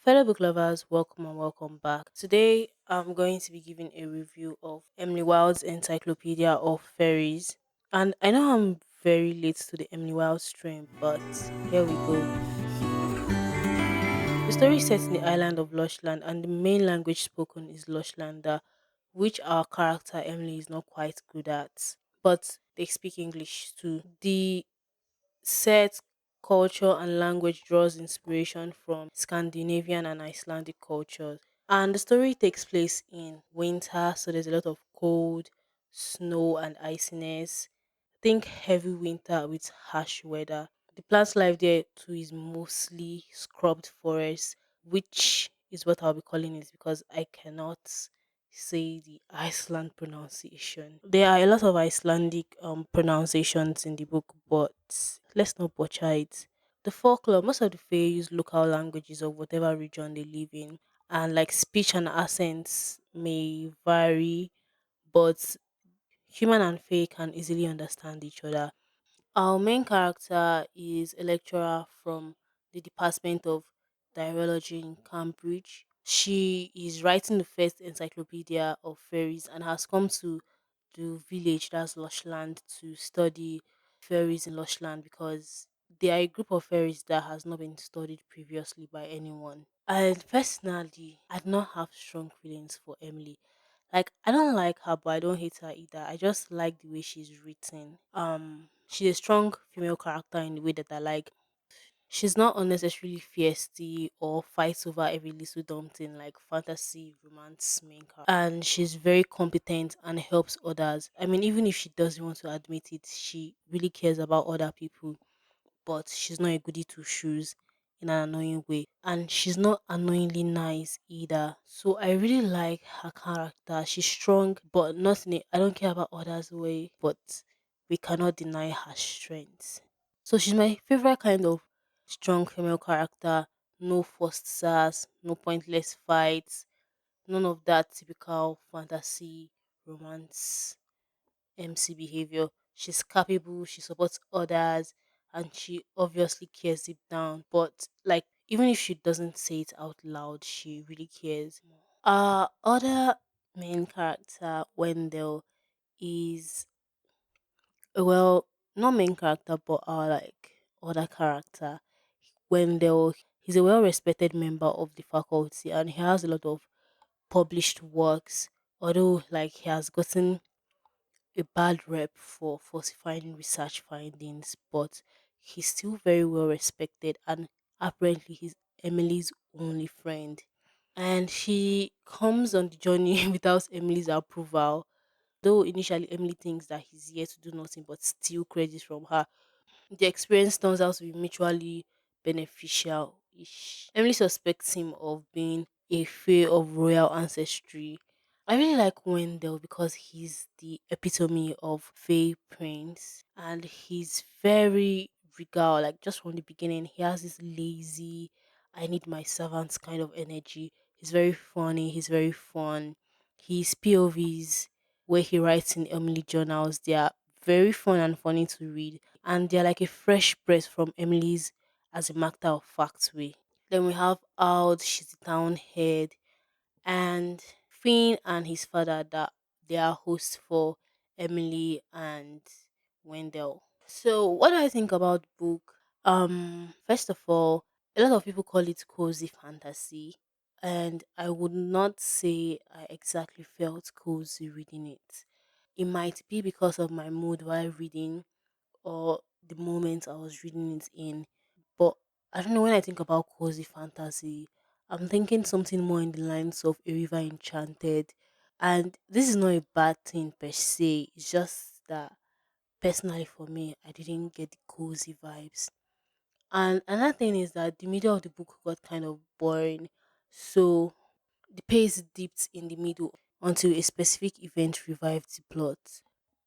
Fellow book lovers, welcome and welcome back. Today, I'm going to be giving a review of Emily Wilde's Encyclopedia of Fairies. And I know I'm very late to the Emily Wilde stream, but here we go. The story is set in the island of Lushland, and the main language spoken is Lushlander, which our character Emily is not quite good at. But they speak English too. The set culture and language draws inspiration from Scandinavian and Icelandic cultures. And the story takes place in winter, so there's a lot of cold, snow, and iciness. Think heavy winter with harsh weather. The plant life there too is mostly scrubbed forest, which is what I'll be calling it because I cannot say the Iceland pronunciation. There are a lot of Icelandic pronunciations in the book, but let's not butcher it. The folklore, most of the Fae use local languages of whatever region they live in, and like speech and accents may vary, but human and Fae can easily understand each other. Our main character is a lecturer from the Department of Diarrheology in Cambridge. She is writing the first encyclopedia of fairies and has come to the village, that's Lushland, to study fairies in Lushland because they are a group of fairies that has not been studied previously by anyone. And personally, I do not have strong feelings for Emily. Like I don't like her, but I don't hate her either. I just like the way she's written. She's a strong female character in the way that I like. She's not unnecessarily feisty or fights over every little dumb thing like fantasy romance main character. And she's very competent and helps others. I mean, even if she doesn't want to admit it, she really cares about other people, but she's not a goody two shoes in an annoying way. And she's not annoyingly nice either. So I really like her character. She's strong, but not in a I don't care about others way, but we cannot deny her strengths. So she's my favorite kind of strong female character. No forced sass, no pointless fights, none of that typical fantasy romance MC behavior. She's capable, she supports others, and she obviously cares deep down. But like even if she doesn't say it out loud, she really cares. Other main character Wendell is well not main character but our like other character. Wendell, he's a well respected member of the faculty and he has a lot of published works, although like he has gotten a bad rep for falsifying research findings, but he's still very well respected and apparently he's Emily's only friend. And she comes on the journey without Emily's approval. Though initially Emily thinks that he's here to do nothing but steal credit from her, the experience turns out to be mutually beneficial. Ish. Emily suspects him of being a fae of royal ancestry. I really like Wendell because he's the epitome of fae prince and he's very regal. Like just from the beginning, he has this lazy, I need my servants kind of energy. He's very funny, he's very fun. His POVs where he writes in Emily journals, they are very fun and funny to read and they're like a fresh breath from Emily's as a matter of fact way. Then we have Aud, she's the town head, and Finn and his father that they are hosts for Emily and Wendell. So what do I think about the book? First of all, a lot of people call it cozy fantasy, and I would not say I exactly felt cozy reading it. It might be because of my mood while reading or the moment I was reading it in. But I don't know when I think about cozy fantasy, I'm thinking something more in the lines of A River Enchanted. And this is not a bad thing per se. It's just that personally for me, I didn't get the cozy vibes. And another thing is that the middle of the book got kind of boring. So the pace dipped in the middle until a specific event revived the plot.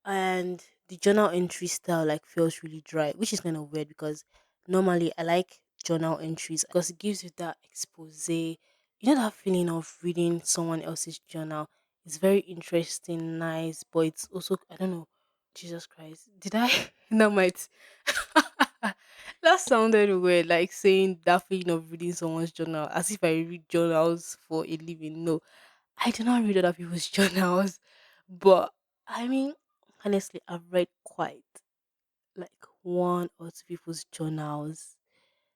And the journal entry style like feels really dry, which is kind of weird because normally I like journal entries because it gives you that expose. You know that feeling of reading someone else's journal. It's very interesting, nice, but it's also I don't know. Jesus Christ, did I? That might. That sounded weird, like saying that feeling of reading someone's journal as if I read journals for a living. No, I do not read other people's journals, but I mean, honestly, I've read quite like one or two people's journals.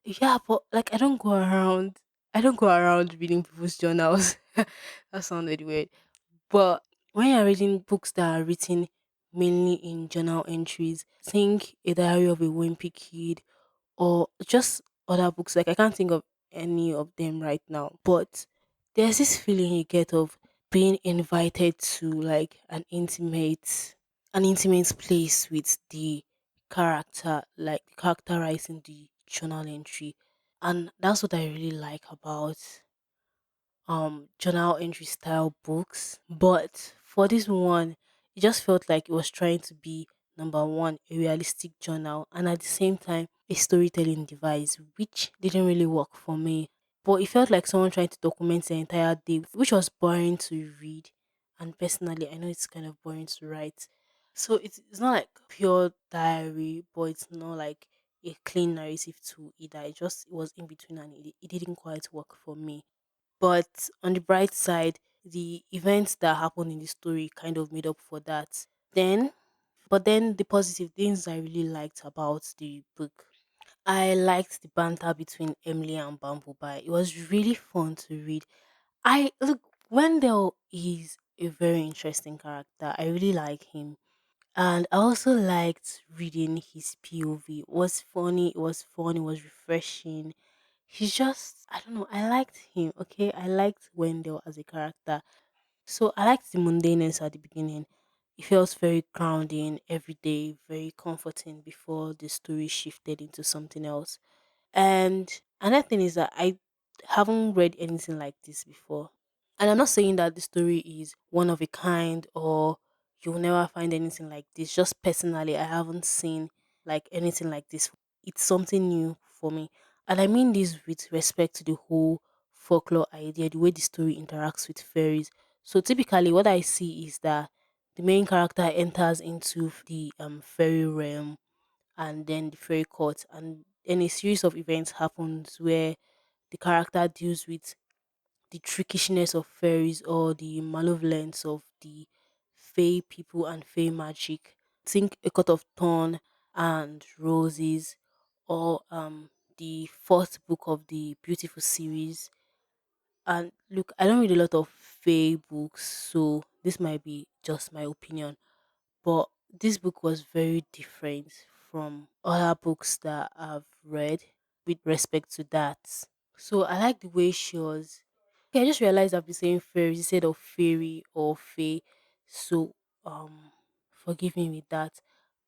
Yeah, but like I don't go around reading people's journals. That sounded weird. But when you're reading books that are written mainly in journal entries, think A Diary of a Wimpy Kid or just other books. Like I can't think of any of them right now. But there's this feeling you get of being invited to like an intimate place with the character, like characterizing the journal entry. And that's what I really like about journal entry style books. But for this one, it just felt like it was trying to be number one, a realistic journal, and at the same time a storytelling device, which didn't really work for me. But it felt like someone trying to document the entire day, which was boring to read. And personally, I know it's kind of boring to write. So it's not like pure diary, but it's not like a clean narrative too either. It was in between and it didn't quite work for me. But on the bright side, the events that happened in the story kind of made up for that. Then, but then the positive things I really liked about the book. I liked the banter between Emily and Bumblebee. It was really fun to read. I look Wendell is a very interesting character. I really like him. And I also liked reading his POV. It was funny, it was fun, it was refreshing. He's just, I don't know, I liked him, okay? I liked Wendell as a character. So I liked the mundaneness at the beginning. It felt very grounding every day, very comforting before the story shifted into something else. And another thing is that I haven't read anything like this before. And I'm not saying that the story is one of a kind or you'll never find anything like this. Just personally, I haven't seen like anything like this. It's something new for me. And I mean this with respect to the whole folklore idea, the way the story interacts with fairies. So typically what I see is that the main character enters into the fairy realm and then the fairy court, and then a series of events happens where the character deals with the trickishness of fairies or the malevolence of the fey people and fey magic. Think A Cut of Thorn and Roses, or the fourth book of the Beautiful series. And look, I don't read a lot of fey books, so this might be just my opinion, but this book was very different from other books that I've read with respect to that. So I like the way she was. Okay, I just realized I've been saying fairies instead of fairy or fae. So forgive me with that.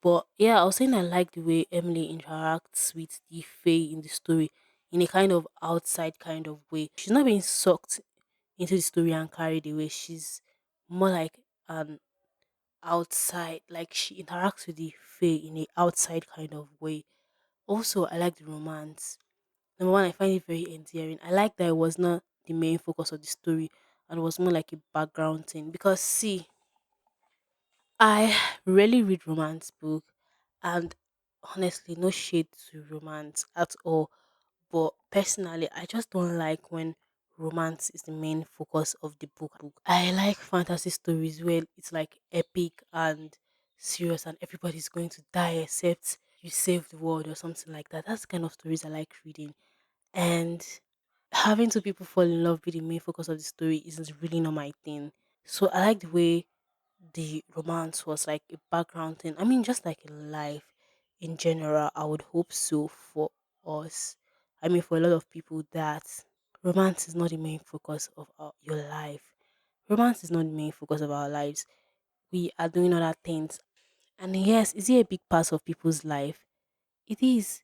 But yeah, I was saying I like the way Emily interacts with the fae in the story in a kind of outside kind of way. She's not being sucked into the story and carried away. She's more like an outside, like she interacts with the fae in a outside kind of way. Also, I like the romance. Number one, I find it very endearing. I like that it was not the main focus of the story and it was more like a background thing. Because see, I rarely read romance book, and honestly, no shade to romance at all. But personally, I just don't like when romance is the main focus of the book. I like fantasy stories where it's like epic and serious and everybody's going to die except you save the world or something like that. That's the kind of stories I like reading. And having two people fall in love be the main focus of the story is really not my thing. So I like the way the romance was like a background thing. I mean, just like in life in general, I would hope so for us. I mean, for a lot of people, that romance is not the main focus of your life. Romance is not the main focus of our lives. We are doing other things. And yes, is it a big part of people's life? It is,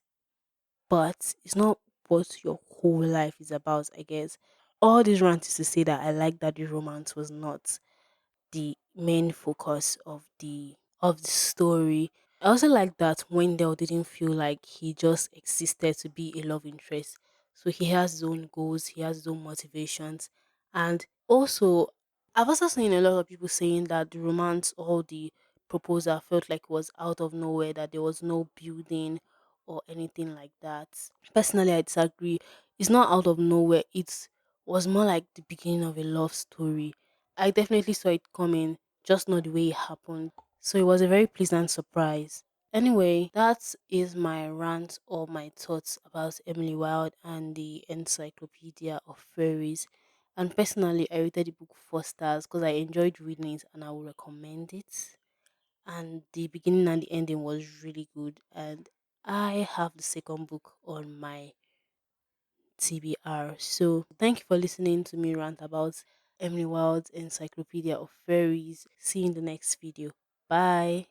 but it's not what your whole life is about, I guess. All these rants is to say that I like that the romance was not the main focus of the story. I also like that Wendell didn't feel like he just existed to be a love interest. So he has his own goals, he has his own motivations, and also I've also seen a lot of people saying that the romance or the proposal felt like it was out of nowhere, that there was no building or anything like that. Personally, I disagree. It's not out of nowhere. It was more like the beginning of a love story. I definitely saw it coming, just not the way it happened. So it was a very pleasant surprise. Anyway, that is my rant or my thoughts about Emily Wilde and the Encyclopedia of Fairies. And personally, I rated the book 4 stars because I enjoyed reading it and I would recommend it. And the beginning and the ending was really good. And I have the second book on my TBR. So thank you for listening to me rant about Emily Wilde's Encyclopedia of Fairies. See you in the next video. Bye.